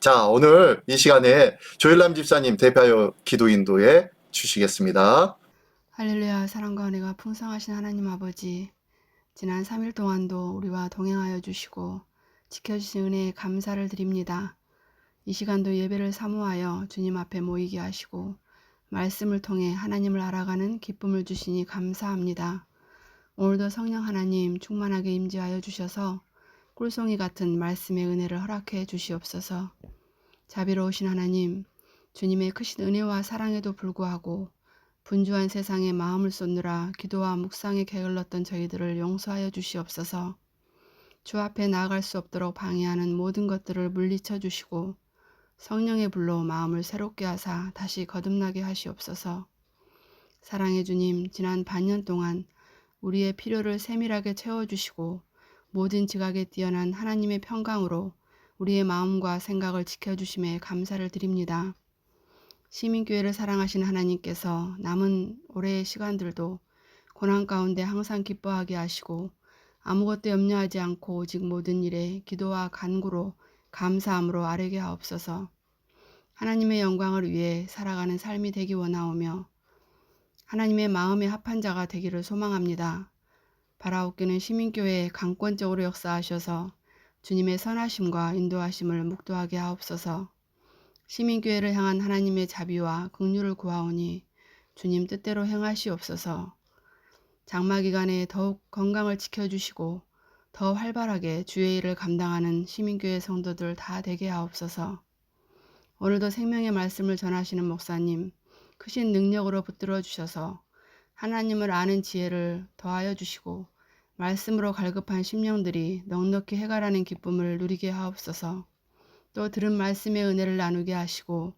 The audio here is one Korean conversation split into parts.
자, 오늘 이 시간에 조일남 집사님 대표하여 기도 인도해 주시겠습니다. 할렐루야. 사랑과 은혜가 풍성하신 하나님 아버지, 지난 3일 동안도 우리와 동행하여 주시고 지켜주신 은혜에 감사를 드립니다. 이 시간도 예배를 사모하여 주님 앞에 모이게 하시고 말씀을 통해 하나님을 알아가는 기쁨을 주시니 감사합니다. 오늘도 성령 하나님 충만하게 임재하여 주셔서 꿀송이 같은 말씀의 은혜를 허락해 주시옵소서. 자비로우신 하나님, 주님의 크신 은혜와 사랑에도 불구하고 분주한 세상에 마음을 쏟느라 기도와 묵상에 게을렀던 저희들을 용서하여 주시옵소서. 주 앞에 나아갈 수 없도록 방해하는 모든 것들을 물리쳐 주시고 성령의 불로 마음을 새롭게 하사 다시 거듭나게 하시옵소서. 사랑의 주님, 지난 반년 동안 우리의 필요를 세밀하게 채워주시고 모든 지각에 뛰어난 하나님의 평강으로 우리의 마음과 생각을 지켜주심에 감사를 드립니다. 시민교회를 사랑하신 하나님께서 남은 올해의 시간들도 고난 가운데 항상 기뻐하게 하시고 아무것도 염려하지 않고 오직 모든 일에 기도와 간구로 감사함으로 아뢰게 하옵소서. 하나님의 영광을 위해 살아가는 삶이 되기 원하오며 하나님의 마음에 합한 자가 되기를 소망합니다. 바라옵기는 시민교회에 강권적으로 역사하셔서 주님의 선하심과 인도하심을 묵도하게 하옵소서. 시민교회를 향한 하나님의 자비와 긍휼을 구하오니 주님 뜻대로 행하시옵소서. 장마기간에 더욱 건강을 지켜주시고 더 활발하게 주의 일을 감당하는 시민교회 성도들 다 되게 하옵소서. 오늘도 생명의 말씀을 전하시는 목사님, 크신 능력으로 붙들어 주셔서 하나님을 아는 지혜를 더하여 주시고 말씀으로 갈급한 심령들이 넉넉히 해가라는 기쁨을 누리게 하옵소서. 또 들은 말씀의 은혜를 나누게 하시고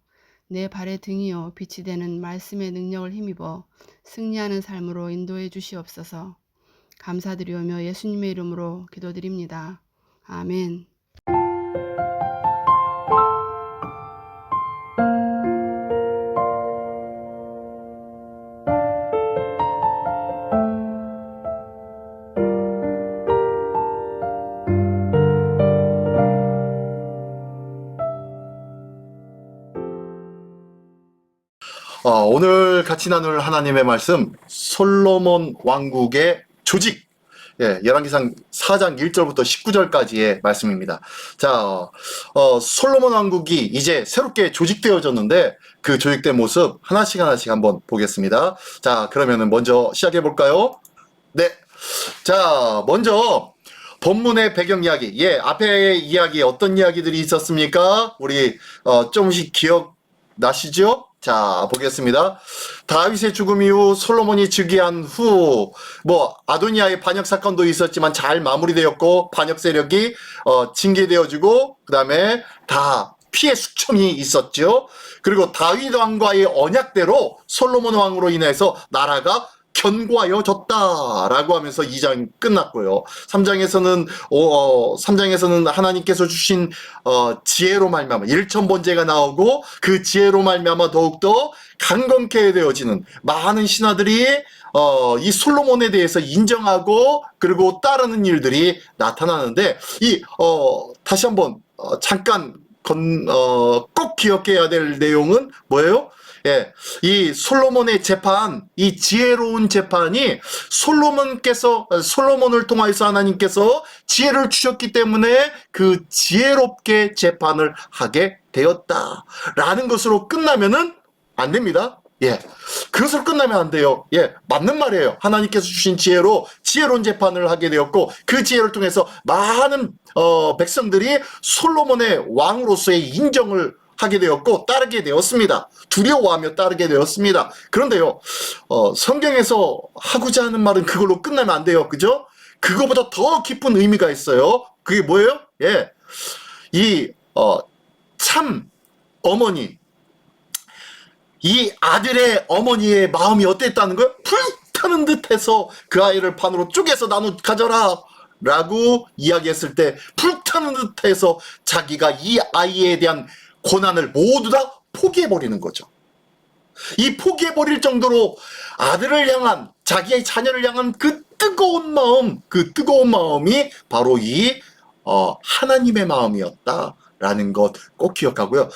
내 발의 등이요 빛이 되는 말씀의 능력을 힘입어 승리하는 삶으로 인도해 주시옵소서. 감사드리오며 예수님의 이름으로 기도드립니다. 아멘. 오늘 같이 나눌 하나님의 말씀, 솔로몬 왕국의 조직. 열왕기상 4장 1절부터 19절까지의 말씀입니다. 자, 솔로몬 왕국이 이제 새롭게 조직되어졌는데 그 조직된 모습 하나씩 한번 보겠습니다. 자, 그러면은 먼저 시작해 볼까요? 네. 자, 먼저 본문의 배경 이야기. 앞에 이야기 어떤 이야기들이 있었습니까? 우리 조금씩 기억 나시죠? 자, 보겠습니다. 다윗의 죽음 이후 솔로몬이 즉위한 후 아도니아의 반역 사건도 있었지만 잘 마무리되었고 반역 세력이 징계되어지고 그다음에 다 피해 숙청이 있었죠. 그리고 다윗 왕과의 언약대로 솔로몬 왕으로 인해서 나라가 견고하여졌다라고 하면서 2장 끝났고요. 3장에서는 하나님께서 주신 지혜로 말미암아 일천번제가 나오고 그 지혜로 말미암아 더욱더 강건케 되어지는 많은 신하들이 이 솔로몬에 대해서 인정하고 그리고 따르는 일들이 나타나는데 다시 한번 잠깐 꼭 기억해야 될 내용은 뭐예요? 이 솔로몬의 재판, 이 지혜로운 재판이 솔로몬을 통하여서 하나님께서 지혜를 주셨기 때문에 그 지혜롭게 재판을 하게 되었다라는 것으로 끝나면은 안 됩니다. 그것으로 끝나면 안 돼요. 맞는 말이에요. 하나님께서 주신 지혜로 지혜로운 재판을 하게 되었고 그 지혜를 통해서 많은 백성들이 솔로몬의 왕으로서의 인정을 하게 되었고 따르게 되었습니다. 두려워하며 따르게 되었습니다. 그런데요, 성경에서 하고자 하는 말은 그걸로 끝나면 안 돼요. 그죠? 그거보다 더 깊은 의미가 있어요. 그게 뭐예요? 참 어머니, 이 아들의 어머니의 마음이 어땠다는 거예요? 불타는 듯해서 그 아이를 반으로 쪼개서 나눠 가져라 라고 이야기했을 때 불타는 듯해서 자기가 이 아이에 대한 고난을 모두 다 포기해버리는 거죠. 이 포기해버릴 정도로 아들을 향한, 자기의 자녀를 향한 그 뜨거운 마음이 바로 이 하나님의 마음이었다 라는 것 꼭 기억하고요.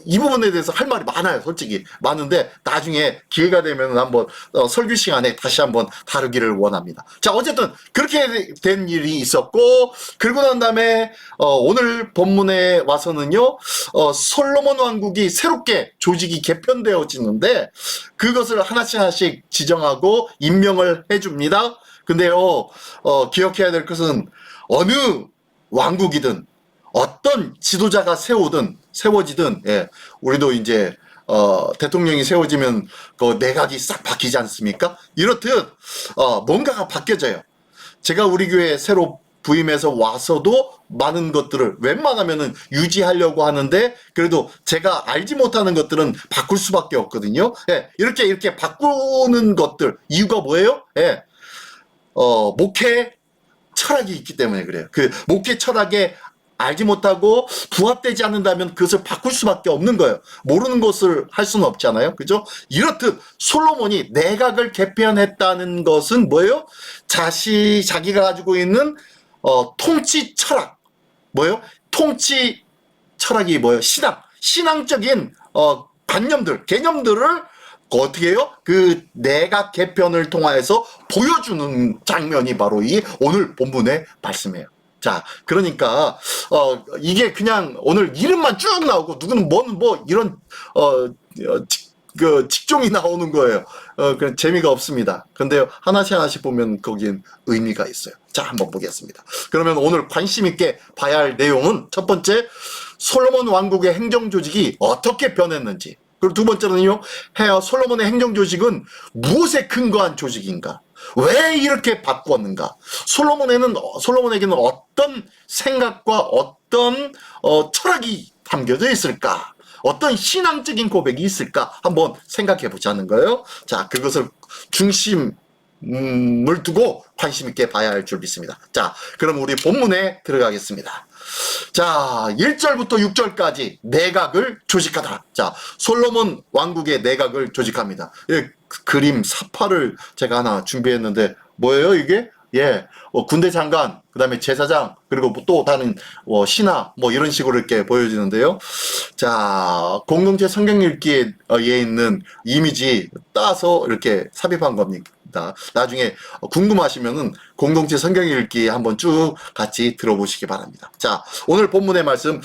이 부분에 대해서 할 말이 많아요. 솔직히 많은데 나중에 기회가 되면 한번 설교 시간에 다시 한번 다루기를 원합니다. 자, 어쨌든 그렇게 된 일이 있었고, 그러고 난 다음에 오늘 본문에 와서는요, 솔로몬 왕국이 새롭게 조직이 개편되어지는데 그것을 하나씩 지정하고 임명을 해줍니다. 근데요, 기억해야 될 것은 어느 왕국이든 어떤 지도자가 세워지든, 예, 우리도 이제, 대통령이 세워지면 그 내각이 싹 바뀌지 않습니까? 이렇듯, 뭔가가 바뀌어져요. 제가 우리 교회에 새로 부임해서 와서도 많은 것들을 웬만하면은 유지하려고 하는데, 그래도 제가 알지 못하는 것들은 바꿀 수밖에 없거든요. 예, 이렇게 바꾸는 것들, 이유가 뭐예요? 예, 목회 철학이 있기 때문에 그래요. 그 목회 철학에 알지 못하고 부합되지 않는다면 그것을 바꿀 수밖에 없는 거예요. 모르는 것을 할 수는 없잖아요. 그죠? 이렇듯 솔로몬이 내각을 개편했다는 것은 뭐예요? 자기가 가지고 있는 통치 철학. 뭐예요? 통치 철학이 뭐예요? 신앙적인 개념들을 어떻게 해요? 그 내각 개편을 통하여서 보여주는 장면이 바로 이 오늘 본문의 말씀이에요. 자, 그러니까 이게 그냥 오늘 이름만 쭉 나오고 누구는 이런 직종이 나오는 거예요. 그냥 재미가 없습니다. 근데요, 하나씩 보면 거기엔 의미가 있어요. 자, 한번 보겠습니다. 그러면 오늘 관심 있게 봐야 할 내용은 첫 번째, 솔로몬 왕국의 행정 조직이 어떻게 변했는지. 그리고 두 번째는요, 솔로몬의 행정 조직은 무엇에 근거한 조직인가? 왜 이렇게 바꾸었는가? 솔로몬에게는 어떤 생각과 어떤 철학이 담겨져 있을까? 어떤 신앙적인 고백이 있을까? 한번 생각해 보자는 거예요. 자, 그것을 중심을 두고 관심 있게 봐야 할 줄 믿습니다. 자, 그럼 우리 본문에 들어가겠습니다. 자, 1절부터 6절까지 내각을 조직하다. 자, 솔로몬 왕국의 내각을 조직합니다. 예, 그림 사파를 제가 하나 준비했는데 뭐예요 이게? 예, 군대 장관, 그 다음에 제사장, 그리고 또 다른 신하 이런 식으로 이렇게 보여지는데요. 자, 공동체 성경 읽기에 있는 이미지 따서 이렇게 삽입한 겁니다. 나중에 궁금하시면은 공동체 성경 읽기 한번 쭉 같이 들어보시기 바랍니다. 자, 오늘 본문의 말씀,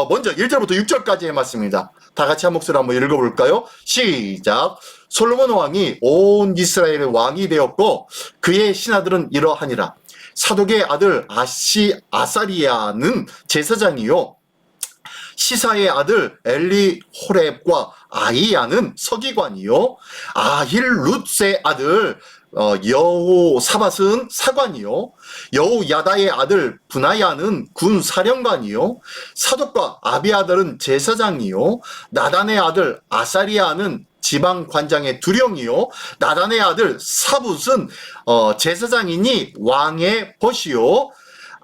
먼저 1절부터 6절까지의 말씀입니다. 다 같이 한 목소리로 한번 읽어볼까요? 시작. 솔로몬 왕이 온 이스라엘의 왕이 되었고 그의 신하들은 이러하니라. 사독의 아들 아사리야는 제사장이요, 시사의 아들 엘리호렙과 아이야는 서기관이요, 아힐룻의 아들 여호사밧은 사관이요, 여호야다의 아들 분하야는 군사령관이요, 사독과 아비아들은 제사장이요, 나단의 아들 아사리야는 지방관장의 두령이요, 나단의 아들 사붓은 제사장이니 왕의 벗이요,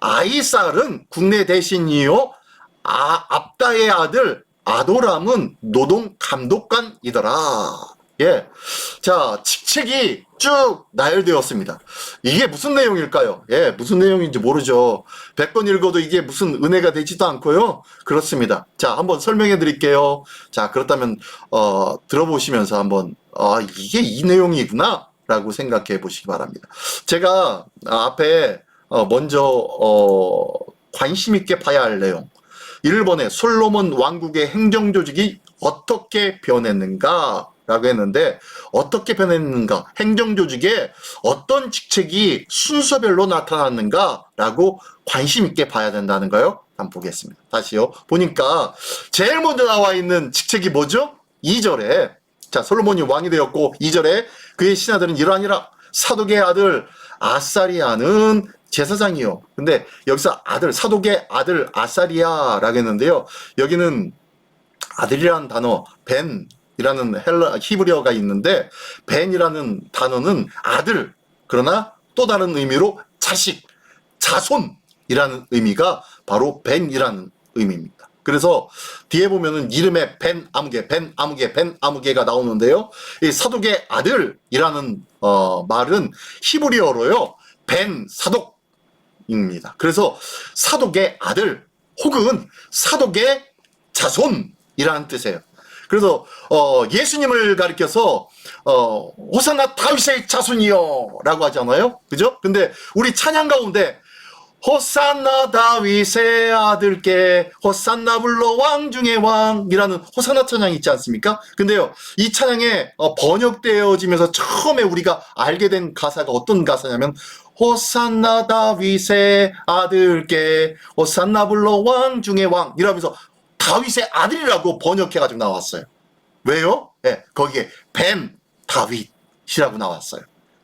아이살은 국내 대신이요, 압다의 아들 아도람은 노동 감독관이더라. 예. 자, 직책이 쭉 나열되었습니다. 이게 무슨 내용일까요? 예, 무슨 내용인지 모르죠. 100번 읽어도 이게 무슨 은혜가 되지도 않고요. 그렇습니다. 자, 한번 설명해 드릴게요. 자, 그렇다면, 들어보시면서 한번, 이게 이 내용이구나, 라고 생각해 보시기 바랍니다. 제가 앞에, 먼저, 관심 있게 봐야 할 내용. 1번에 솔로몬 왕국의 행정조직이 어떻게 변했는가? 라고 했는데, 어떻게 변했는가? 행정조직에 어떤 직책이 순서별로 나타났는가? 라고 관심 있게 봐야 된다는 거요. 한번 보겠습니다. 다시요. 보니까 제일 먼저 나와 있는 직책이 뭐죠? 2절에, 자, 솔로몬이 왕이 되었고 2절에 그의 신하들은 이러하니라. 사독의 아들 아사리야는 제사장이요. 근데 여기서 사독의 아들 아사리야라고 했는데요. 여기는 아들이라는 단어, 벤이라는 히브리어가 있는데, 벤이라는 단어는 아들, 그러나 또 다른 의미로 자식, 자손이라는 의미가 바로 벤이라는 의미입니다. 그래서 뒤에 보면은 이름에 벤 아무개가 나오는데요. 이 사독의 아들이라는 말은 히브리어로요, 벤 사독입니다. 그래서 사독의 아들, 혹은 사독의 자손이라는 뜻이에요. 그래서 예수님을 가리켜서 호산나 다윗의 자손이요 라고 하잖아요. 그죠? 근데 우리 찬양 가운데 호산나 다윗의 아들께 호산나 불러 왕 중의 왕이라는 호산나 찬양이 있지 않습니까? 근데요, 이 찬양에 번역되어지면서 처음에 우리가 알게 된 가사가 어떤 가사냐면 호산나 다윗의 아들께 호산나 불러 왕 중의 왕 이라면서 다윗의 아들이라고 번역해가지고 나왔어요. 왜요? 네, 거기에 벤 다윗이라고 나왔어요.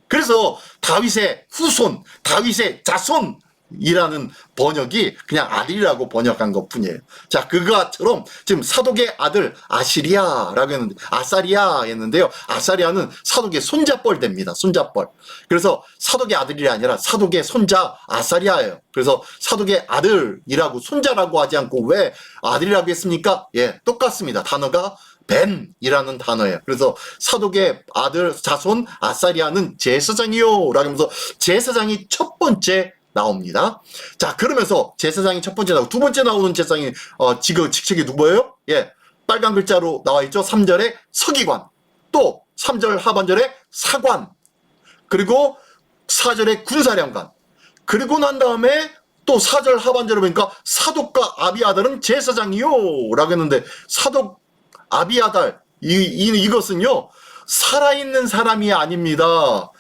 그래서 다윗의 후손, 다윗의 자손이라는 번역이 그냥 아들이라고 번역한 것 뿐이에요. 자, 그것처럼 지금 사독의 아들 아시리아라고 했는데, 아사리아 했는데요. 아사리아는 사독의 손자뻘 됩니다. 손자뻘. 그래서 사독의 아들이 아니라 사독의 손자 아사리아예요. 그래서 사독의 아들이라고 손자라고 하지 않고 왜 아들이라고 했습니까? 예, 똑같습니다. 단어가 벤이라는 단어예요. 그래서 사독의 아들 자손 아사리아는 제사장이요 라고 하면서 제사장이 첫 번째 나옵니다. 자, 그러면서 제사장이 첫 번째 나오고 두 번째 나오는 제사장이 직책이 누구예요? 예, 빨간 글자로 나와 있죠. 3절에 서기관, 또 3절 하반절에 사관, 그리고 4절에 군사령관, 그리고 난 다음에 또 4절 하반절에 보니까 사독과 아비아달은 제사장이요 라고 했는데, 사독 아비아달 이것은요 살아있는 사람이 아닙니다.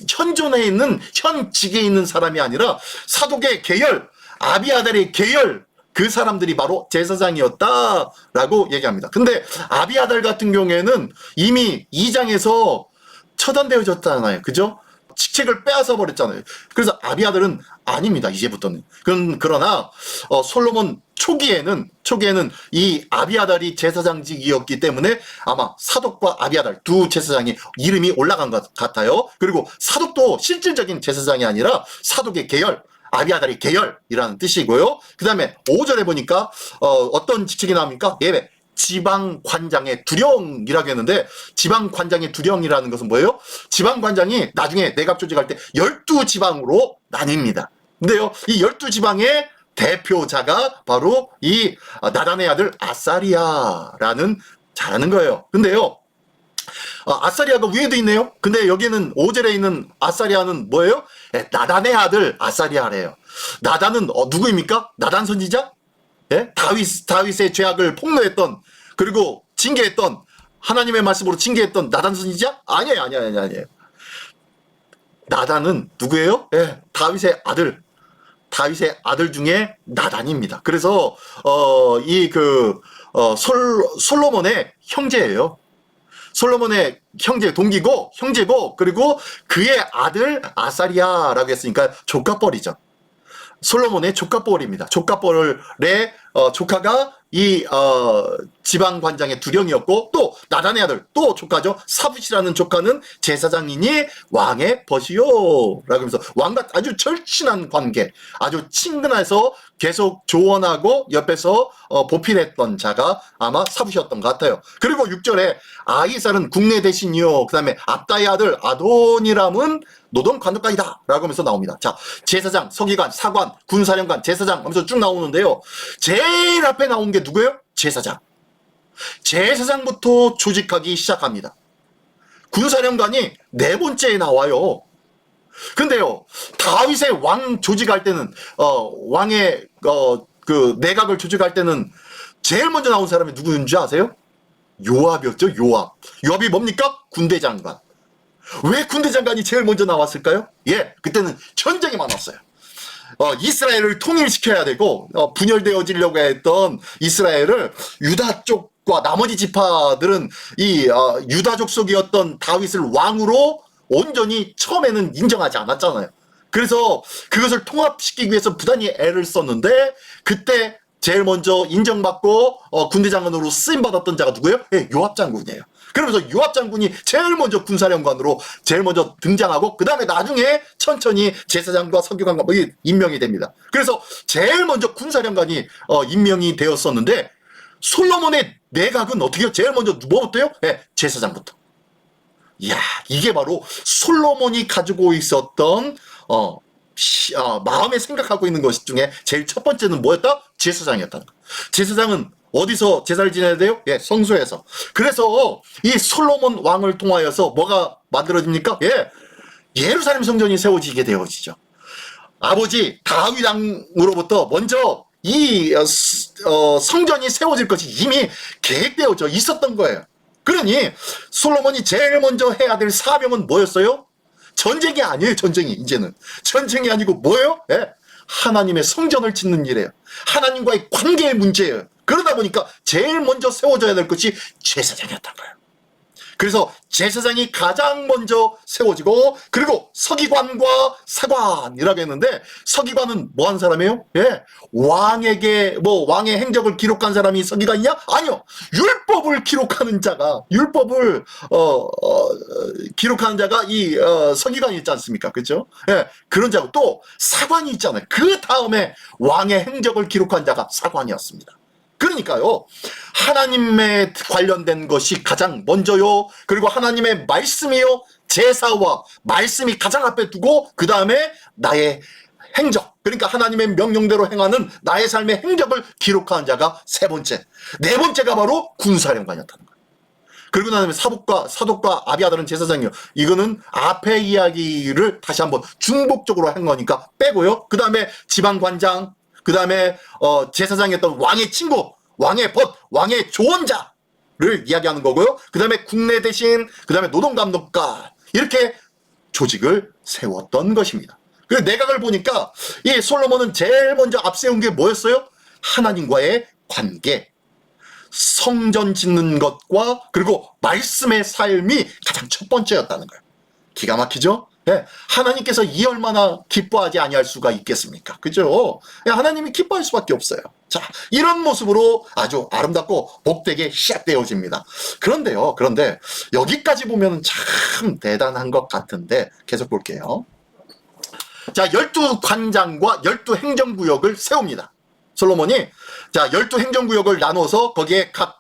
현존에 있는 현직에 있는 사람이 아니라 사독의 계열, 아비아달의 계열, 그 사람들이 바로 제사장이었다라고 얘기합니다. 근데 아비아달 같은 경우에는 이미 2장에서 처단되어졌잖아요. 그죠? 직책을 빼앗아 버렸잖아요. 그래서 아비아달은 아닙니다. 이제부터는. 그러나 솔로몬 초기에는 이 아비아달이 제사장직이었기 때문에 아마 사독과 아비아달 두 제사장이 이름이 올라간 것 같아요. 그리고 사독도 실질적인 제사장이 아니라 사독의 계열, 아비아달의 계열이라는 뜻이고요. 그 다음에 5절에 보니까 어떤 직책이 나옵니까? 예배. 지방관장의 두령이라고 했는데, 지방관장의 두령이라는 것은 뭐예요? 지방관장이 나중에 내각 조직할 때 12지방으로 나뉩니다. 근데요, 이 12지방의 대표자가 바로 이 나단의 아들 아사리아라는 자라는 거예요. 근데요, 아사리아가 위에도 있네요. 근데 여기는 5절에 있는 아사리아는 뭐예요? 나단의 아들 아사리아래요. 나단은 누구입니까? 나단 선지자? 예? 다윗의 죄악을 폭로했던, 그리고 징계했던, 하나님의 말씀으로 징계했던 나단 선지자? 아니에요. 나단은 누구예요? 예, 다윗의 아들 중에 나단입니다. 그래서 솔로몬의 형제예요. 솔로몬의 동기고 형제고, 그리고 그의 아들 아사리아라고 했으니까 조카뻘이죠. 솔로몬의 조카뻘입니다. 조카뻘의 조카가 이 지방관장의 두령이었고, 또 나단의 아들 또 조카죠. 사붓이라는 조카는 제사장이니 왕의 벗이요 라고 하면서 왕과 아주 절친한 관계, 아주 친근해서 계속 조언하고 옆에서 보필했던 자가 아마 사붓이었던 것 같아요. 그리고 6절에 아이살은 국내 대신이요, 그 다음에 압다의 아들 아도니람은 노동 관도까지다 라고 하면서 나옵니다. 자, 제사장, 서기관, 사관, 군사령관, 제사장 하면서 쭉 나오는데요, 제일 앞에 나온 게 누구예요? 제사장. 제사장부터 조직하기 시작합니다. 군사령관이 네 번째에 나와요. 근데요, 다윗의 왕 조직할 때는 왕의 그 내각을 조직할 때는 제일 먼저 나온 사람이 누구인지 아세요? 요압이었죠. 요압이 뭡니까? 군대 장관. 왜 군대 장관이 제일 먼저 나왔을까요? 예, 그때는 전쟁이 많았어요. 이스라엘을 통일시켜야 되고, 분열되어지려고 했던 이스라엘을 유다 쪽과 나머지 지파들은 이 유다족 속이었던 다윗을 왕으로 온전히 처음에는 인정하지 않았잖아요. 그래서 그것을 통합시키기 위해서 부단히 애를 썼는데, 그때 제일 먼저 인정받고 군대 장관으로 쓰임받았던 자가 누구예요? 예, 요압 장군이에요. 그러면서 요압 장군이 제일 먼저 군사령관으로 제일 먼저 등장하고, 그 다음에 나중에 천천히 제사장과 서기관과 임명이 됩니다. 그래서 제일 먼저 군사령관이 임명이 되었었는데, 솔로몬의 내각은 어떻게 해요? 제일 먼저 뭐부터요? 네, 제사장부터. 이야, 이게 바로 솔로몬이 가지고 있었던 마음에 생각하고 있는 것 중에 제일 첫 번째는 뭐였다? 제사장이었다는 거예요. 제사장은 어디서 제사를 지내야 돼요? 예, 성소에서. 그래서 이 솔로몬 왕을 통하여서 뭐가 만들어집니까? 예, 예루살렘 성전이 세워지게 되어지죠. 아버지 다윗 왕으로부터 먼저 이 성전이 세워질 것이 이미 계획되어져 있었던 거예요. 그러니 솔로몬이 제일 먼저 해야 될 사명은 뭐였어요? 전쟁이 아니에요. 전쟁이 이제는 전쟁이 아니고 뭐예요? 예, 하나님의 성전을 짓는 일이에요. 하나님과의 관계의 문제예요. 그러다 보니까 제일 먼저 세워져야 될 것이 제사장이었던 거예요. 그래서 제사장이 가장 먼저 세워지고, 그리고 서기관과 사관이라고 했는데, 서기관은 뭐 한 사람이에요? 예, 왕에게 왕의 행적을 기록한 사람이 서기관이냐? 아니요. 율법을 기록하는 자가, 율법을 기록하는 자가 이 서기관이 있지 않습니까? 그렇죠? 예, 그런 자고 또 사관이 있잖아요. 그 다음에 왕의 행적을 기록한 자가 사관이었습니다. 그러니까요, 하나님에 관련된 것이 가장 먼저요. 그리고 하나님의 말씀이요, 제사와 말씀이 가장 앞에 두고, 그 다음에 나의 행적, 그러니까 하나님의 명령대로 행하는 나의 삶의 행적을 기록하는 자가 세 번째. 네 번째가 바로 군사령관이었다는 거예요. 그리고 나면 사독과 아비아달은 제사장이요. 이거는 앞에 이야기를 다시 한번 중복적으로 한 거니까 빼고요. 그 다음에 지방관장, 그 다음에 제사장이었던 왕의 친구, 왕의 벗, 왕의 조언자를 이야기하는 거고요. 그 다음에 국내 대신, 그 다음에 노동감독관, 이렇게 조직을 세웠던 것입니다. 그 내각을 보니까 이 솔로몬은 제일 먼저 앞세운 게 뭐였어요? 하나님과의 관계, 성전 짓는 것과 그리고 말씀의 삶이 가장 첫 번째였다는 거예요. 기가 막히죠? 예, 하나님께서 이 얼마나 기뻐하지 아니할 수가 있겠습니까? 그죠? 예, 하나님이 기뻐할 수밖에 없어요. 자, 이런 모습으로 아주 아름답고 복되게 시작되어집니다. 그런데 여기까지 보면 참 대단한 것 같은데 계속 볼게요. 자, 12관장과 12행정구역을 세웁니다. 솔로몬이. 자, 12행정구역을 나눠서 거기에 각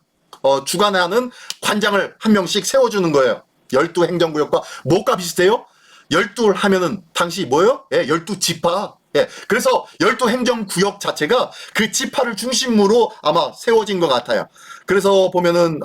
주관하는 관장을 한 명씩 세워주는 거예요. 12행정구역과 뭐가 비슷해요? 12 하면은 당시 뭐예요? 예, 12지파. 예, 그래서 12행정구역 자체가 그 지파를 중심으로 아마 세워진 것 같아요. 그래서 보면은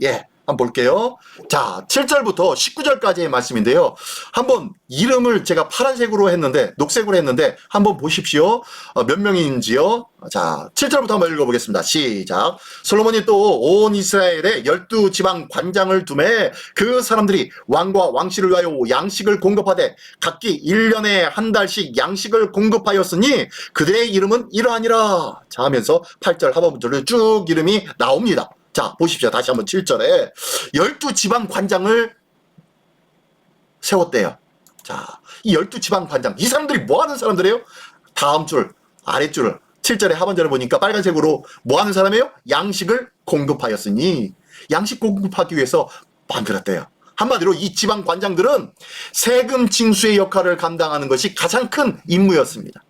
예, 한번 볼게요. 자, 7절부터 19절까지의 말씀인데요. 한번 이름을 제가 파란색으로 했는데, 녹색으로 했는데 한번 보십시오. 몇 명인지요. 자, 7절부터 한번 읽어보겠습니다. 시작. 솔로몬이 또 온 이스라엘에 12지방 관장을 두매 그 사람들이 왕과 왕실을 위하여 양식을 공급하되 각기 1년에 한 달씩 양식을 공급하였으니 그들의 이름은 이러하니라. 자, 하면서 8절 하반부절을 쭉 이름이 나옵니다. 자, 보십시오. 다시 한번 7절에 12지방 관장을 세웠대요. 자, 이 12지방 관장, 이 사람들이 뭐 하는 사람들이에요? 다음 줄, 아랫줄을 7절의 하반절을 보니까 빨간색으로 뭐 하는 사람이에요? 양식을 공급하였으니, 양식 공급하기 위해서 만들었대요. 한마디로 이 지방 관장들은 세금 징수의 역할을 감당하는 것이 가장 큰 임무였습니다.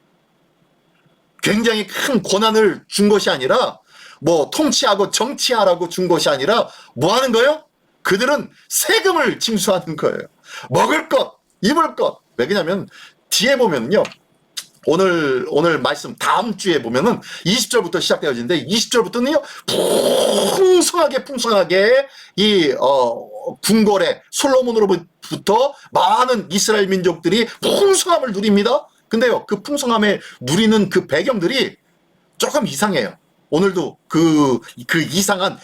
굉장히 큰 권한을 준 것이 아니라 뭐 통치하고 정치하라고 준 것이 아니라 뭐 하는 거예요? 그들은 세금을 징수하는 거예요. 먹을 것, 입을 것. 왜냐면 뒤에 보면요. 오늘 말씀 다음 주에 보면은 20절부터 시작되어지는데 20절부터는요. 풍성하게 이 궁궐에 솔로몬으로부터 많은 이스라엘 민족들이 풍성함을 누립니다. 근데요. 그 풍성함에 누리는 그 배경들이 조금 이상해요. 오늘도 그 이상한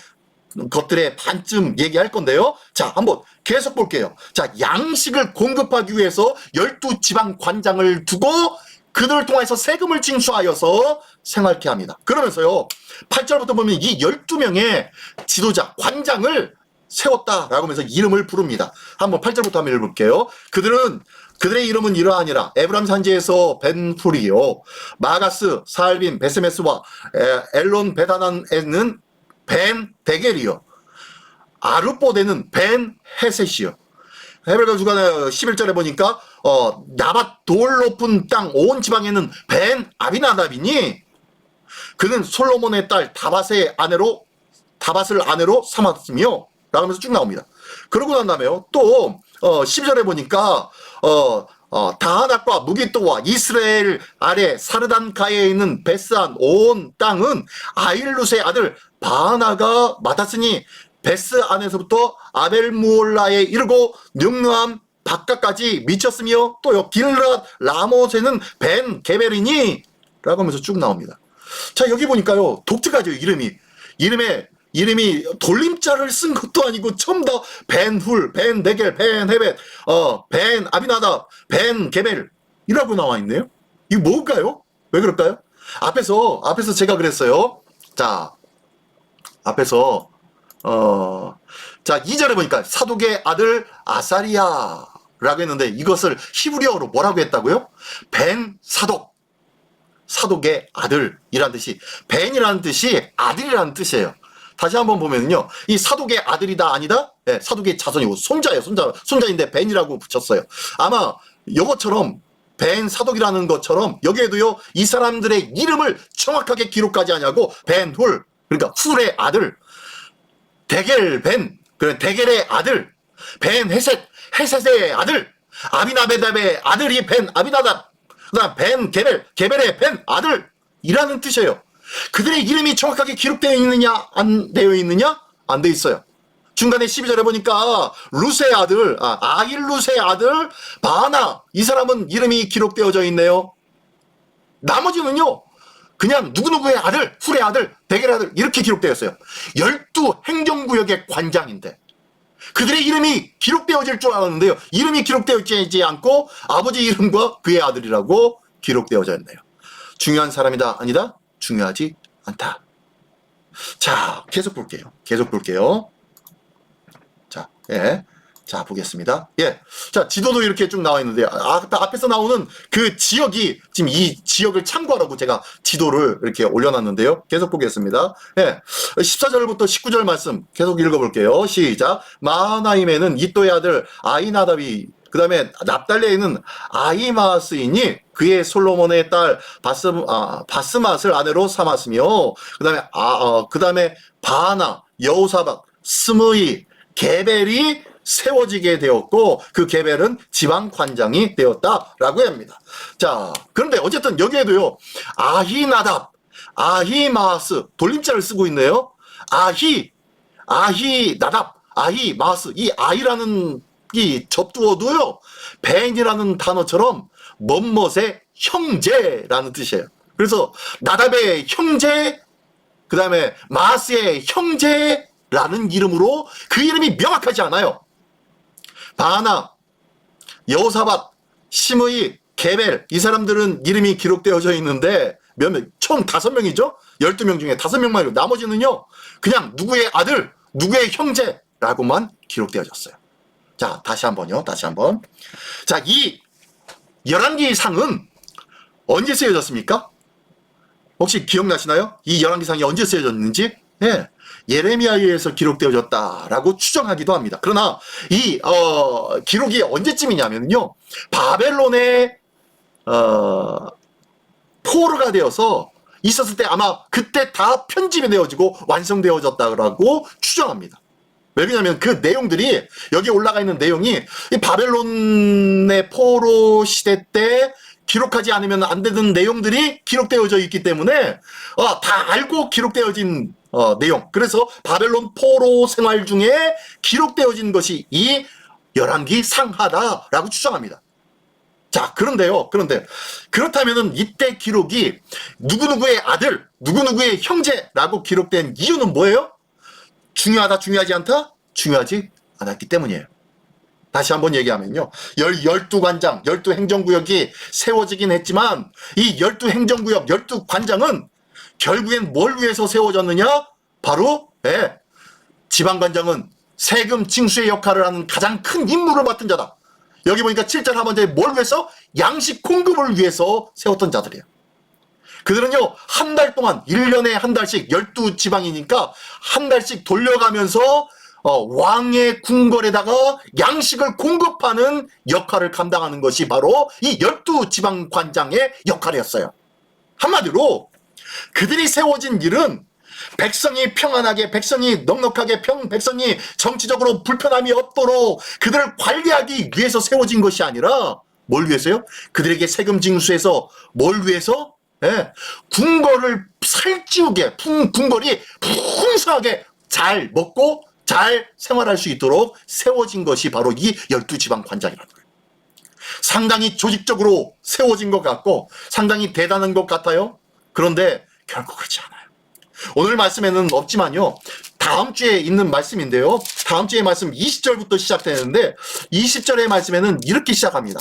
것들의 반쯤 얘기할 건데요. 자, 한번 계속 볼게요. 자, 양식을 공급하기 위해서 12지방 관장을 두고 그들을 통해서 세금을 징수하여서 생활케 합니다. 그러면서요, 8절부터 보면 이 12명의 지도자, 관장을 세웠다라고 하면서 이름을 부릅니다. 한번 8절부터 한번 읽어볼게요. 그들의 이름은 이러하니라. 에브람 산지에서 벤후리요, 마가스, 사알빔, 베세메스와 엘론 베다난에는 벤 데겔이요, 아르뽀데는 벤 헤셋이요. 헤벨과 주간에 11절에 보니까 나밧 돌 높은 땅 온 지방에는 벤 아비나답이니 그는 솔로몬의 딸 다밧을 아내로 삼았으며 라고 하면서 쭉 나옵니다. 그러고 난 다음에요. 또 12절에 보니까 다하낫과 무기또와 이스라엘 아래 사르단가에 있는 베스안 온 땅은 아힐룻의 아들 바하나가 맡았으니 베스안에서부터 아벨무올라에 이르고 능르함 바깥까지 미쳤으며 또요 길랏 라못에는 벤 게벨이니 라고 하면서 쭉 나옵니다. 자, 여기 보니까요 독특하죠. 이름이 돌림자를 쓴 것도 아니고 전부 다 벤훌, 벤 네겔, 벤 헤벳, 벤 아비나답, 벤 게벨이라고 나와 있네요. 이거 뭘까요? 왜 그럴까요? 앞에서 제가 그랬어요. 자, 앞에서 자, 2절에 보니까 사독의 아들 아사리야라고 했는데 이것을 히브리어로 뭐라고 했다고요? 벤 사독. 사독의 아들이라는 뜻이, 벤이라는 뜻이 아들이라는 뜻이에요. 다시 한번 보면요, 이 사독의 아들이다 아니다? 네, 사독의 자손이고 손자예요. 손자인데 벤이라고 붙였어요. 아마 이것처럼 벤 사독이라는 것처럼 여기에도요 이 사람들의 이름을 정확하게 기록하지 않냐고 벤훌, 그러니까 훌의 아들, 데겔 벤, 그래 데겔의 아들, 벤 헤셋, 헤셋의 아들, 아비나베답의 아들이 벤 아비나답, 그다음 벤 게벨, 게벨의 벤 아들이라는 뜻이에요. 그들의 이름이 정확하게 기록되어 있느냐 안 되어 있느냐? 안 돼 있어요. 중간에 12절에 보니까 룻의 아들, 아힐룻의 아들 바하나, 이 사람은 이름이 기록되어져 있네요. 나머지는요 그냥 누구누구의 아들, 훌의 아들, 데겔의 아들 이렇게 기록되었어요. 12행정구역의 관장인데 그들의 이름이 기록되어질 줄 알았는데요, 이름이 기록되어지지 않고 아버지 이름과 그의 아들이라고 기록되어져 있네요. 중요한 사람이다 아니다? 중요하지 않다. 자, 계속 볼게요. 자, 예. 자, 보겠습니다. 예. 자, 지도도 이렇게 쭉 나와 있는데요. 앞에서 나오는 그 지역이, 지금 이 지역을 참고하라고 제가 지도를 이렇게 올려놨는데요. 계속 보겠습니다. 예. 14절부터 19절 말씀 계속 읽어볼게요. 시작. 마하나임에는 이또의 아들 아이나답이, 그 다음에 납달레에는 아히마스이니 그의 솔로몬의 딸 바스맛을 아내로 삼았으며, 그 다음에 바하나, 여호사박, 스므이, 게벨이 세워지게 되었고 그 게벨은 지방관장이 되었다라고 합니다. 자, 그런데 어쨌든 여기에도요 아히나답, 아히마스 돌림자를 쓰고 있네요. 아히나답, 아히마스, 이 아이라는 이 접두어도요 벤이라는 단어처럼 멋멋의 형제라는 뜻이에요. 그래서 나답의 형제, 그 다음에 마스의 형제라는 이름으로 그 이름이 명확하지 않아요. 바하나, 여호사밧, 시므이, 게벨, 이 사람들은 이름이 기록되어져 있는데 몇 명? 총 5명이죠? 12명 중에 5명만, 나머지는요 그냥 누구의 아들, 누구의 형제라고만 기록되어졌어요. 자, 다시 한번요. 자, 이 열왕기상은 언제 쓰여졌습니까? 혹시 기억나시나요? 이 열왕기상이 언제 쓰여졌는지? 예. 예레미야에서 기록되어졌다라고 추정하기도 합니다. 그러나 이 기록이 언제쯤이냐면요, 바벨론의 포로가 되어서 있었을 때 아마 그때 다 편집이 되어지고 완성되어졌다라고 추정합니다. 왜냐하면 그 내용들이, 여기 올라가 있는 내용이 이 바벨론의 포로 시대 때 기록하지 않으면 안 되는 내용들이 기록되어져 있기 때문에 다 알고 기록되어진 내용. 그래서 바벨론 포로 생활 중에 기록되어진 것이 이 열왕기 상하다라고 추정합니다. 자, 그런데 그렇다면은 이때 기록이 누구누구의 아들, 누구누구의 형제라고 기록된 이유는 뭐예요? 중요하다, 중요하지 않다? 중요하지 않았기 때문이에요. 다시 한번 얘기하면요, 12관장, 12행정구역이 세워지긴 했지만 이 12행정구역, 12관장은 결국엔 뭘 위해서 세워졌느냐? 바로 지방관장은 세금 징수의 역할을 하는 가장 큰 임무를 맡은 자다. 여기 보니까 7절 하반절에 뭘 위해서? 양식 공급을 위해서 세웠던 자들이에요. 그들은요 한 달 동안, 1년에 한 달씩, 12지방이니까 한 달씩 돌려가면서 왕의 궁궐에다가 양식을 공급하는 역할을 감당하는 것이 바로 이 12지방관장의 역할이었어요. 한마디로 그들이 세워진 일은 백성이 평안하게, 백성이 넉넉하게, 백성이 정치적으로 불편함이 없도록 그들을 관리하기 위해서 세워진 것이 아니라 뭘 위해서요? 그들에게 세금 징수해서 뭘 위해서? 예, 궁궐을 살찌우게, 궁궐이 풍성하게 잘 먹고 잘 생활할 수 있도록 세워진 것이 바로 이 12지방 관장이라는 거예요. 상당히 조직적으로 세워진 것 같고 상당히 대단한 것 같아요. 그런데 결코 그렇지 않아요. 오늘 말씀에는 없지만요, 다음 주에 있는 말씀인데요, 다음 주의 말씀 20절부터 시작되는데 20절의 말씀에는 이렇게 시작합니다.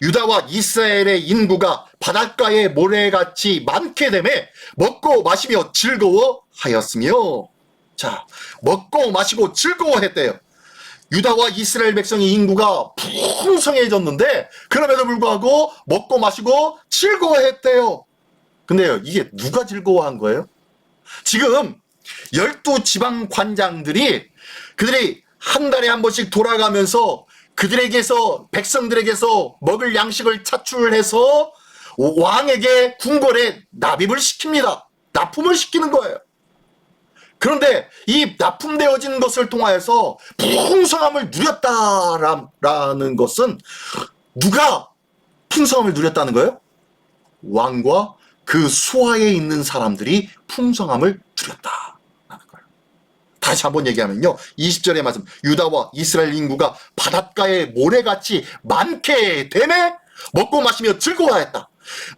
유다와 이스라엘의 인구가 바닷가의 모래같이 많게 되매 먹고 마시며 즐거워하였으며, 자, 먹고 마시고 즐거워했대요. 유다와 이스라엘 백성의 인구가 풍성해졌는데 그럼에도 불구하고 먹고 마시고 즐거워했대요. 근데요, 이게 누가 즐거워한 거예요? 지금 12지방 관장들이 그들이 한 달에 한 번씩 돌아가면서 그들에게서, 백성들에게서 먹을 양식을 차출해서 왕에게 궁궐에 납입을 시킵니다. 납품을 시키는 거예요. 그런데 이 납품되어진 것을 통하여서 풍성함을 누렸다라는 것은 누가 풍성함을 누렸다는 거예요? 왕과 그 수하에 있는 사람들이 풍성함을 누렸다라는 거예요. 다시 한번 얘기하면요, 20절의 말씀, 유다와 이스라엘 인구가 바닷가의 모래같이 많게 되매 먹고 마시며 즐거워하였다.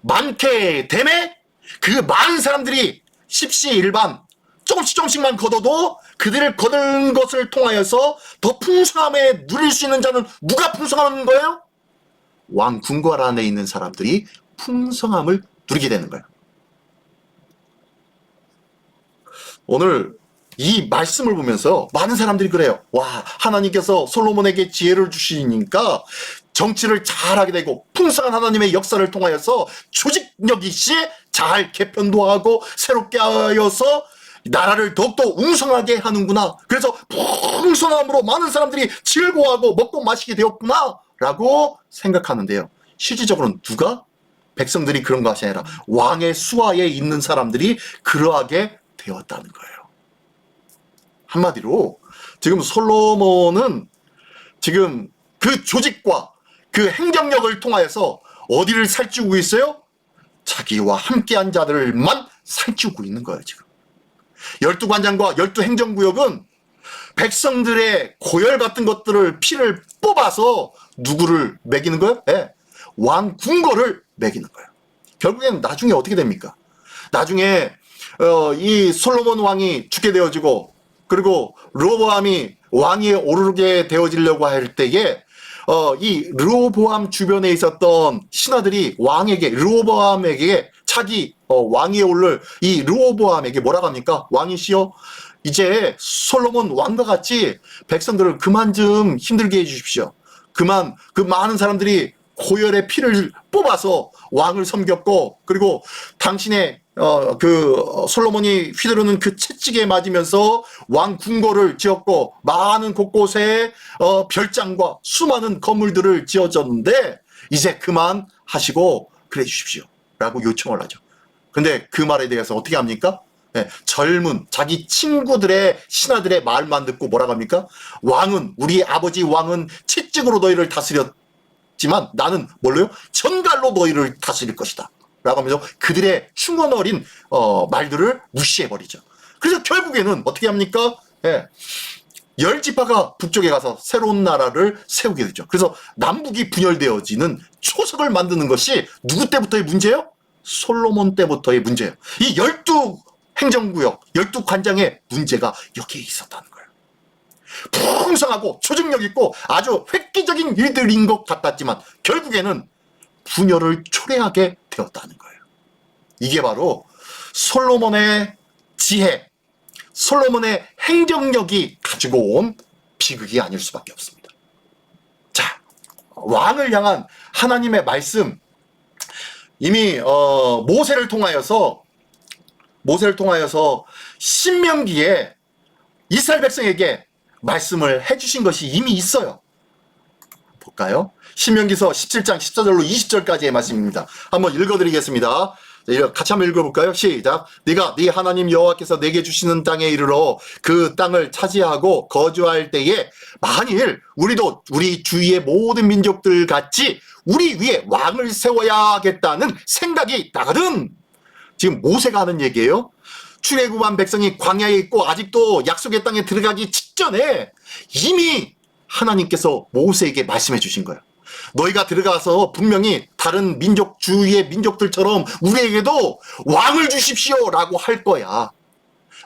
많게 되매 그 많은 사람들이 십시일반 조금씩만 걷어도 그들을 거둔 것을 통하여서 더 풍성함에 누릴 수 있는 자는 누가 풍성한 거예요? 왕 궁궐 안에 있는 사람들이 풍성함을 누리게 되는 거예요. 오늘 이 말씀을 보면서 많은 사람들이 그래요. 와, 하나님께서 솔로몬에게 지혜를 주시니까 정치를 잘하게 되고 풍성한 하나님의 역사를 통하여서 조직력 있이 잘 개편도 하고 새롭게 하여서 나라를 더욱더 웅성하게 하는구나. 그래서 풍성함으로 많은 사람들이 즐거워하고 먹고 마시게 되었구나 라고 생각하는데요, 실질적으로는 누가? 백성들이 그런 것이 아니라 왕의 수하에 있는 사람들이 그러하게 되었다는 거예요. 한마디로 지금 솔로몬은 지금 그 조직과 그 행정력을 통하여서 어디를 살찌우고 있어요? 자기와 함께한 자들만 살찌우고 있는 거예요. 지금 12관장과 12행정구역은 백성들의 고열 같은 것들을 피를 뽑아서 누구를 먹이는 거예요? 네, 왕 궁궐을 먹이는 거예요. 결국에는 나중에 어떻게 됩니까? 나중에 이 솔로몬 왕이 죽게 되어지고 그리고 르호보암이 왕위에 오르게 되어지려고 할 때에 이 르호보암 주변에 있었던 신하들이 왕에게, 르호보암에게, 차기 왕위에 오를 이 르호보암에게 뭐라고 합니까? 왕이시여, 이제 솔로몬 왕과 같이 백성들을 그만 좀 힘들게 해주십시오. 그만 그 많은 사람들이 고열의 피를 뽑아서 왕을 섬겼고, 그리고 당신의 솔로몬이 휘두르는 그 채찍에 맞으면서 왕 궁궐을 지었고 많은 곳곳에 별장과 수많은 건물들을 지어졌는데 이제 그만 하시고 그래 주십시오 라고 요청을 하죠. 근데 그 말에 대해서 어떻게 합니까? 네, 젊은 자기 친구들의 신하들의 말만 듣고 뭐라고 합니까? 왕은, 우리 아버지 왕은 채찍으로 너희를 다스렸지만 나는 뭘로요? 전갈로 너희를 다스릴 것이다 라고 하면서 그들의 충원 어린 말들을 무시해버리죠. 그래서 결국에는 어떻게 합니까? 예, 10지파가 북쪽에 가서 새로운 나라를 세우게 되죠. 그래서 남북이 분열되어지는 초석을 만드는 것이 누구 때부터의 문제예요? 솔로몬 때부터의 문제예요. 이 12행정구역, 12관장의 문제가 여기에 있었다는 거예요. 풍성하고 조직력 있고 아주 획기적인 일들인 것 같았지만 결국에는 분열을 초래하게 되었다는 거예요. 이게 바로 솔로몬의 지혜, 솔로몬의 행정력이 가지고 온 비극이 아닐 수밖에 없습니다. 자, 왕을 향한 하나님의 말씀, 이미 모세를 통하여서 신명기에 이스라엘 백성에게 말씀을 해주신 것이 이미 있어요. 볼까요? 신명기서 17장 14절로 20절까지의 말씀입니다. 한번 읽어드리겠습니다. 같이 한번 읽어볼까요? 시작. 네가 네 하나님 여호와께서 내게 주시는 땅에 이르러 그 땅을 차지하고 거주할 때에 만일 우리도 우리 주위의 모든 민족들 같이 우리 위에 왕을 세워야겠다는 생각이 나거든. 지금 모세가 하는 얘기예요. 출애굽한 백성이 광야에 있고 아직도 약속의 땅에 들어가기 직전에 이미 하나님께서 모세에게 말씀해 주신 거예요. 너희가 들어가서 분명히 다른 민족 주위의 민족들처럼 우리에게도 왕을 주십시오 라고 할 거야.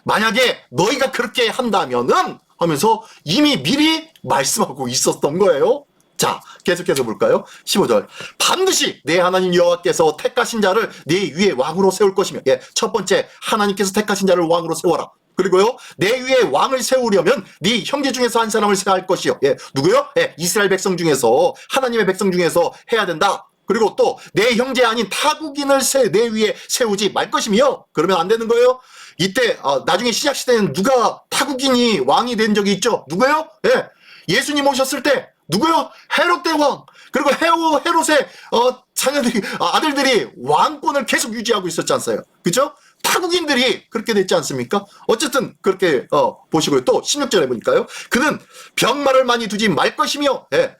만약에 너희가 그렇게 한다면은 하면서 이미 미리 말씀하고 있었던 거예요. 자, 계속해서 볼까요? 15절. 반드시 내 하나님 여호와께서 택하신 자를 네 위에 왕으로 세울 것이며, 예, 첫 번째 하나님께서 택하신 자를 왕으로 세워라. 그리고요, 내 위에 왕을 세우려면 네 형제 중에서 한 사람을 세야 할 것이요. 예, 누구요? 예, 이스라엘 백성 중에서, 하나님의 백성 중에서 해야 된다. 그리고 또 내 형제 아닌 타국인을 내 위에 세우지 말 것이며, 그러면 안 되는 거예요. 이때 나중에 시작 시대에는 누가 타국인이 왕이 된 적이 있죠? 누구요? 예, 예수님 오셨을 때 누구요? 헤롯 대왕. 그리고 헤롯의 자녀들이 아들들이 왕권을 계속 유지하고 있었지 않어요? 그죠? 타국인들이 그렇게 됐지 않습니까? 어쨌든 그렇게 보시고요. 또 16절에 보니까요. 그는 병마를 많이 두지 말 것이며, 예,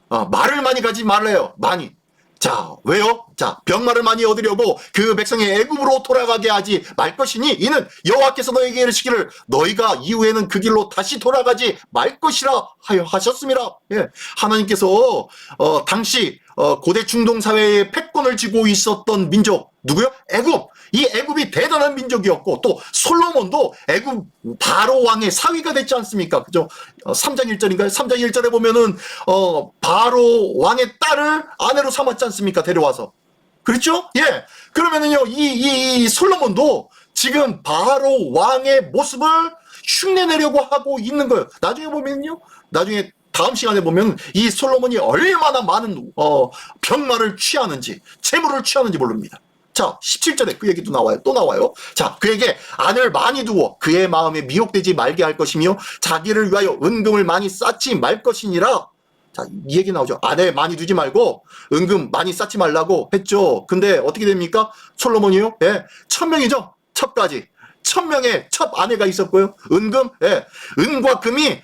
말을 많이 가지 말래요. 많이. 자, 왜요? 자, 병마를 많이 얻으려고 그 백성이 애굽으로 돌아가게 하지 말 것이니 이는 여호와께서 너에게 이르시기를 너희가 이후에는 그 길로 다시 돌아가지 말 것이라 하여 하셨습니다. 예, 하나님께서 당시 고대 중동 사회에 패권을 쥐고 있었던 민족 누구요? 애굽. 이 애굽이 대단한 민족이었고 또 솔로몬도 애굽 바로 왕의 사위가 됐지 않습니까? 그죠? 3장 1절인가요? 3장 1절에 보면은 바로 왕의 딸을 아내로 삼았지 않습니까? 데려와서. 그렇죠? 예. 그러면은요, 이 솔로몬도 지금 바로 왕의 모습을 흉내내려고 하고 있는 거예요. 나중에 보면요, 나중에 다음 시간에 보면 이 솔로몬이 얼마나 많은 병마를 취하는지, 재물을 취하는지 모릅니다. 자, 17절에 그 얘기도 나와요. 또 나와요. 자, 그에게 아내를 많이 두어 그의 마음에 미혹되지 말게 할 것이며 자기를 위하여 은금을 많이 쌓지 말 것이니라. 자, 이 얘기 나오죠. 아내 많이 두지 말고 은금 많이 쌓지 말라고 했죠. 근데 어떻게 됩니까? 솔로몬이요? 예, 1000명이죠. 첩까지. 1000명의 첩 아내가 있었고요. 은금, 예, 은과 금이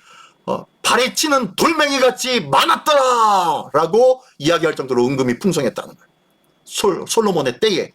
발에 치는 돌멩이 같이 많았더라 라고 이야기할 정도로 은금이 풍성했다는 거예요. 솔로몬의 때에.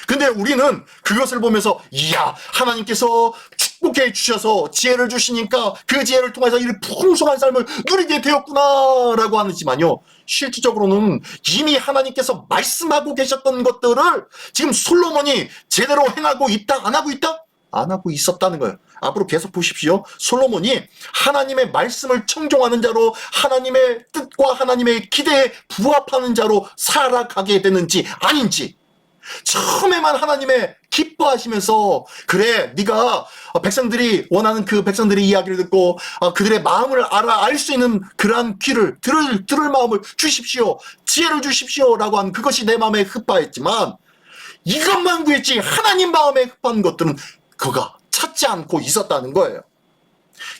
근데 우리는 그것을 보면서 이야, 하나님께서 축복해 주셔서 지혜를 주시니까 그 지혜를 통해서 이 풍성한 삶을 누리게 되었구나 라고 하지만요, 실질적으로는 이미 하나님께서 말씀하고 계셨던 것들을 지금 솔로몬이 제대로 행하고 있다, 안 하고 있다? 안 하고 있었다는 거예요. 앞으로 계속 보십시오. 솔로몬이 하나님의 말씀을 청종하는 자로 하나님의 뜻과 하나님의 기대에 부합하는 자로 살아가게 되는지 아닌지, 처음에만 하나님의 기뻐하시면서 그래, 네가 백성들이 원하는 그 백성들의 이야기를 듣고 그들의 마음을 알 수 있는 그러한 귀를 들을 마음을 주십시오, 지혜를 주십시오 라고 한 그것이 내 마음에 흡파했지만 이것만 구했지 하나님 마음에 흡한 것들은 그가 찾지 않고 있었다는 거예요.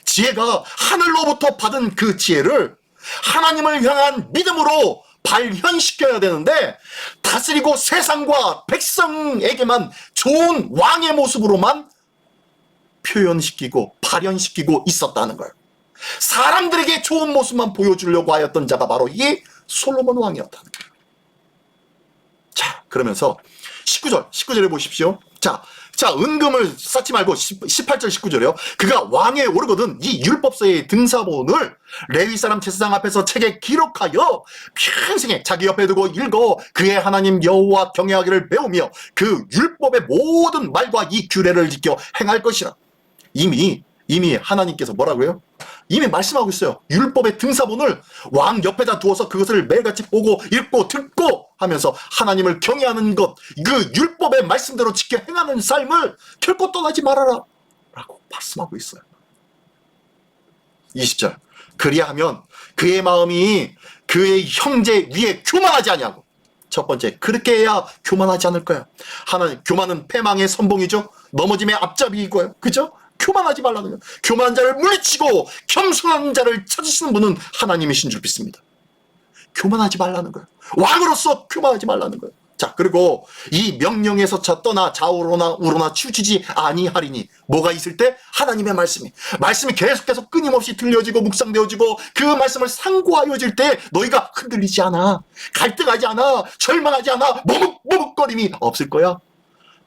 지혜가 하늘로부터 받은 그 지혜를 하나님을 향한 믿음으로 발현시켜야 되는데 다스리고 세상과 백성에게만 좋은 왕의 모습으로만 표현시키고 발현시키고 있었다는 거예요. 사람들에게 좋은 모습만 보여주려고 하였던 자가 바로 이 솔로몬 왕이었다는 거예요. 자, 그러면서 19절에 보십시오. 자, 은금을 쌓지 말고 18절 19절이요. 그가 왕에 오르거든 이 율법서의 등사본을 레위 사람 제사장 앞에서 책에 기록하여 평생에 자기 옆에 두고 읽어 그의 하나님 여호와 경외하기를 배우며 그 율법의 모든 말과 이 규례를 지켜 행할 것이라. 이미 하나님께서 뭐라고요? 이미 말씀하고 있어요. 율법의 등사본을 왕 옆에다 두어서 그것을 매일같이 보고 읽고 듣고 하면서 하나님을 경외하는 것, 그 율법의 말씀대로 지켜 행하는 삶을 결코 떠나지 말아라 라고 말씀하고 있어요. 20절. 그리하면 그의 마음이 그의 형제 위에 교만하지 아니하고. 첫 번째, 그렇게 해야 교만하지 않을 거야. 하나님, 교만은 패망의 선봉이죠. 넘어짐의 앞잡이이고요. 그죠? 교만하지 말라는 거예요. 교만한 자를 물리치고 겸손한 자를 찾으시는 분은 하나님이신 줄 믿습니다. 교만하지 말라는 거예요. 왕으로서 교만하지 말라는 거예요. 자, 그리고 이 명령에서 떠나 좌우로나 우로나 치우치지 아니하리니, 뭐가 있을 때? 하나님의 말씀이 계속해서 끊임없이 들려지고 묵상되어지고 그 말씀을 상고하여질 때 너희가 흔들리지 않아, 갈등하지 않아, 절망하지 않아, 머뭇머뭇거림이 없을 거야.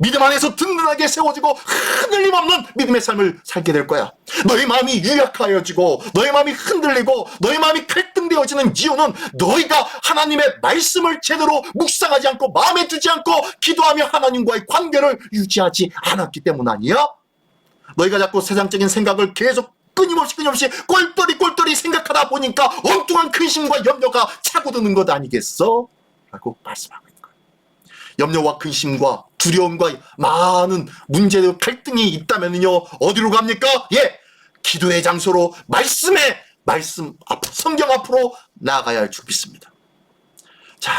믿음 안에서 든든하게 세워지고 흔들림 없는 믿음의 삶을 살게 될 거야. 너희 마음이 유약하여지고 너희 마음이 흔들리고 너희 마음이 갈등되어지는 이유는 너희가 하나님의 말씀을 제대로 묵상하지 않고 마음에 두지 않고 기도하며 하나님과의 관계를 유지하지 않았기 때문 아니야? 너희가 자꾸 세상적인 생각을 계속 끊임없이 꼴똘히 생각하다 보니까 엉뚱한 근심과 염려가 차고드는 것 아니겠어? 라고 말씀하고 있는 거예요. 염려와 근심과 두려움과 많은 문제와 갈등이 있다면요, 어디로 갑니까? 예, 기도의 장소로 말씀 앞, 성경 앞으로 나아가야 할 줄 믿습니다. 자,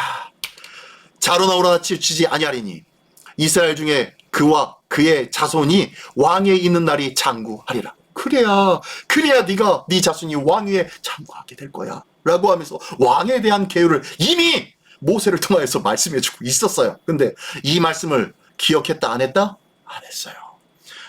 자로나 우로나 치우치지 아니하리니 이스라엘 중에 그와 그의 자손이 왕위에 있는 날이 장구하리라. 그래야 네가 네 자손이 왕위에 장구하게 될 거야 라고 하면서 왕에 대한 계율을 이미 모세를 통하여서 말씀해주고 있었어요. 근데 이 말씀을 기억했다 안 했다? 안 했어요.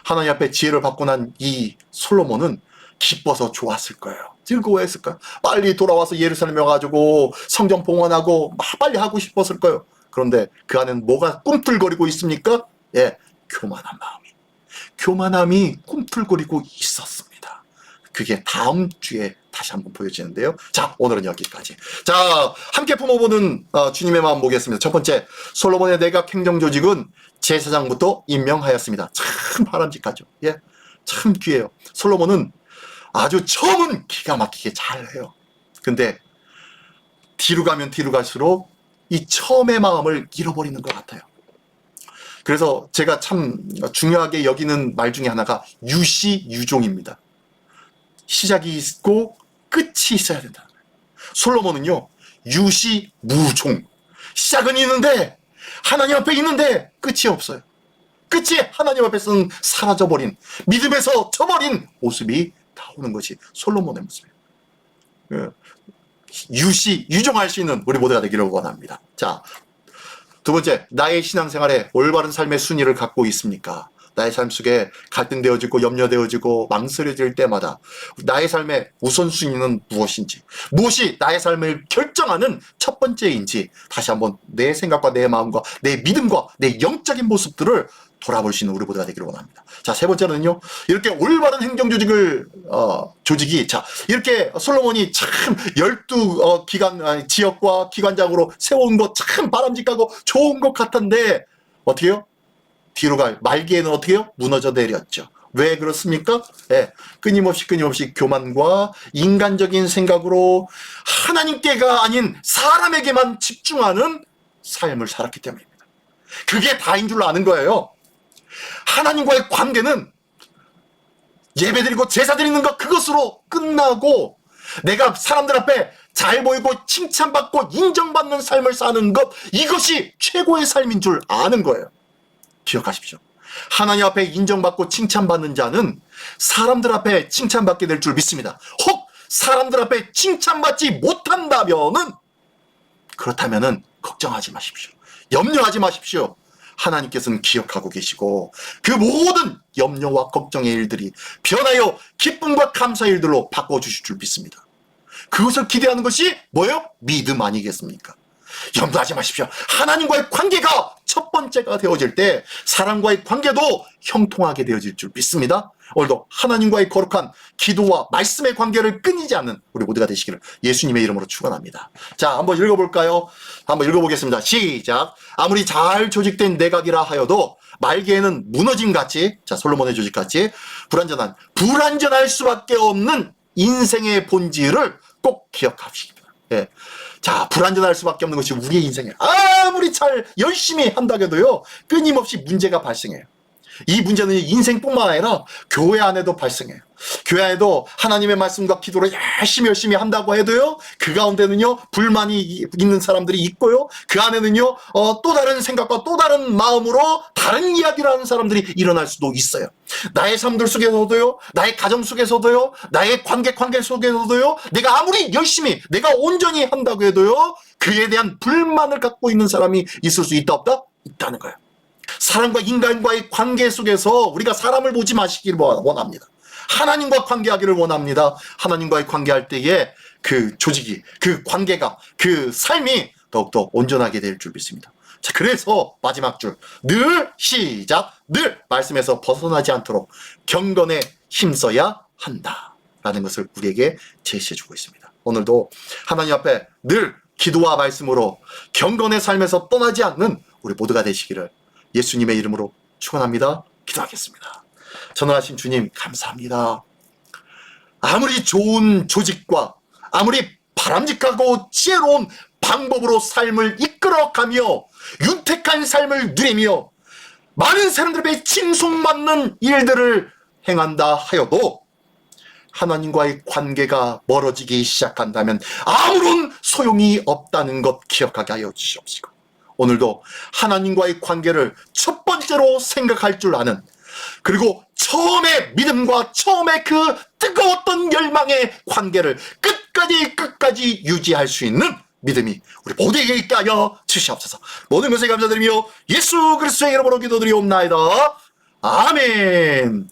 하나님 앞에 지혜를 받고 난 이 솔로몬은 기뻐서 좋았을 거예요. 즐거워했을 거예요. 빨리 돌아와서 예루살렘에 와가지고 성전 봉헌하고 빨리 하고 싶었을 거예요. 그런데 그 안에는 뭐가 꿈틀거리고 있습니까? 예, 교만함이 꿈틀거리고 있었습니다. 그게 다음 주에 다시 한번 보여지는데요. 자, 오늘은 여기까지. 자, 함께 품어보는 주님의 마음 보겠습니다. 첫 번째, 솔로몬의 내각 행정조직은 제사장부터 임명하였습니다. 참 바람직하죠. 예, 참 귀해요. 솔로몬은 아주 처음은 기가 막히게 잘해요. 근데 뒤로 가면 뒤로 갈수록 이 처음의 마음을 잃어버리는 것 같아요. 그래서 제가 참 중요하게 여기는 말 중에 하나가 유시유종입니다. 시작이 있고 끝이 있어야 된다. 솔로몬은요, 유시무종. 시작은 있는데, 하나님 앞에 있는데 끝이 없어요. 끝이 하나님 앞에서는 사라져버린, 믿음에서 져버린 모습이 나오는 것이 솔로몬의 모습이에요. 유시유종할 수 있는 우리 모두가 되기를 원합니다. 자, 두 번째, 나의 신앙생활에 올바른 삶의 순위를 갖고 있습니까? 나의 삶 속에 갈등되어지고 염려되어지고 망설여질 때마다 나의 삶의 우선순위는 무엇인지, 무엇이 나의 삶을 결정하는 첫 번째인지 다시 한번 내 생각과 내 마음과 내 믿음과 내 영적인 모습들을 돌아볼 수 있는 우리 모두가 되기를 원합니다. 자, 세 번째는요, 이렇게 올바른 행정조직을 조직이, 자, 이렇게 솔로몬이 참 12 지역과 기관장으로 세운 것 참 바람직하고 좋은 것 같은데 어떻게 해요? 뒤로 말기에는 어떻게 해요? 무너져 내렸죠. 왜 그렇습니까? 예, 끊임없이 교만과 인간적인 생각으로 하나님께가 아닌 사람에게만 집중하는 삶을 살았기 때문입니다. 그게 다인 줄 아는 거예요. 하나님과의 관계는 예배드리고 제사드리는 것 그것으로 끝나고 내가 사람들 앞에 잘 보이고 칭찬받고 인정받는 삶을 사는 것, 이것이 최고의 삶인 줄 아는 거예요. 기억하십시오. 하나님 앞에 인정받고 칭찬받는 자는 사람들 앞에 칭찬받게 될 줄 믿습니다. 혹 사람들 앞에 칭찬받지 못한다면은, 그렇다면은 걱정하지 마십시오. 염려하지 마십시오. 하나님께서는 기억하고 계시고 그 모든 염려와 걱정의 일들이 변하여 기쁨과 감사의 일들로 바꿔주실 줄 믿습니다. 그것을 기대하는 것이 뭐예요? 믿음 아니겠습니까? 염려하지 마십시오. 하나님과의 관계가 첫 번째가 되어질 때 사람과의 관계도 형통하게 되어질 줄 믿습니다. 오늘도 하나님과의 거룩한 기도와 말씀의 관계를 끊이지 않는 우리 모두가 되시기를 예수님의 이름으로 축원합니다. 자, 한번 읽어볼까요? 한번 읽어보겠습니다. 시작. 아무리 잘 조직된 내각이라 하여도 말기에는 무너짐같이, 자, 솔로몬의 조직같이 불완전할 수밖에 없는 인생의 본질을 꼭 기억하십시오. 예. 자, 불완전할 수밖에 없는 것이 우리의 인생이에요. 아무리 잘 열심히 한다 해도요, 끊임없이 문제가 발생해요. 이 문제는 인생뿐만 아니라 교회 안에도 발생해요. 교회 안에도 하나님의 말씀과 기도를 열심히 한다고 해도요, 그 가운데는요 불만이 있는 사람들이 있고요, 그 안에는요 또 다른 생각과 또 다른 마음으로 다른 이야기를 하는 사람들이 일어날 수도 있어요. 나의 삶들 속에서도요, 나의 가정 속에서도요, 나의 관계 속에서도요, 내가 아무리 열심히 내가 온전히 한다고 해도요, 그에 대한 불만을 갖고 있는 사람이 있을 수 있다 없다? 있다는 거예요. 사람과 인간과의 관계 속에서 우리가 사람을 보지 마시길 원합니다. 하나님과 관계하기를 원합니다. 하나님과의 관계할 때에 그 조직이, 그 관계가, 그 삶이 더욱더 온전하게 될 줄 믿습니다. 자, 그래서 마지막 줄, 늘 늘 말씀에서 벗어나지 않도록 경건에 힘써야 한다 라는 것을 우리에게 제시해 주고 있습니다. 오늘도 하나님 앞에 늘 기도와 말씀으로 경건의 삶에서 떠나지 않는 우리 모두가 되시기를 예수님의 이름으로 축원합니다. 기도하겠습니다. 전능하신 주님 감사합니다. 아무리 좋은 조직과 아무리 바람직하고 지혜로운 방법으로 삶을 이끌어가며 윤택한 삶을 누리며 많은 사람들의 칭송받는 일들을 행한다 하여도 하나님과의 관계가 멀어지기 시작한다면 아무런 소용이 없다는 것 기억하게 하여 주시옵시고, 오늘도 하나님과의 관계를 첫 번째로 생각할 줄 아는, 그리고 처음의 믿음과 처음의 그 뜨거웠던 열망의 관계를 끝까지 유지할 수 있는 믿음이 우리 모두에게 있게 하여 주시옵소서. 모든 것에 감사드리며 예수 그리스도의 이름으로 기도드리옵나이다. 아멘.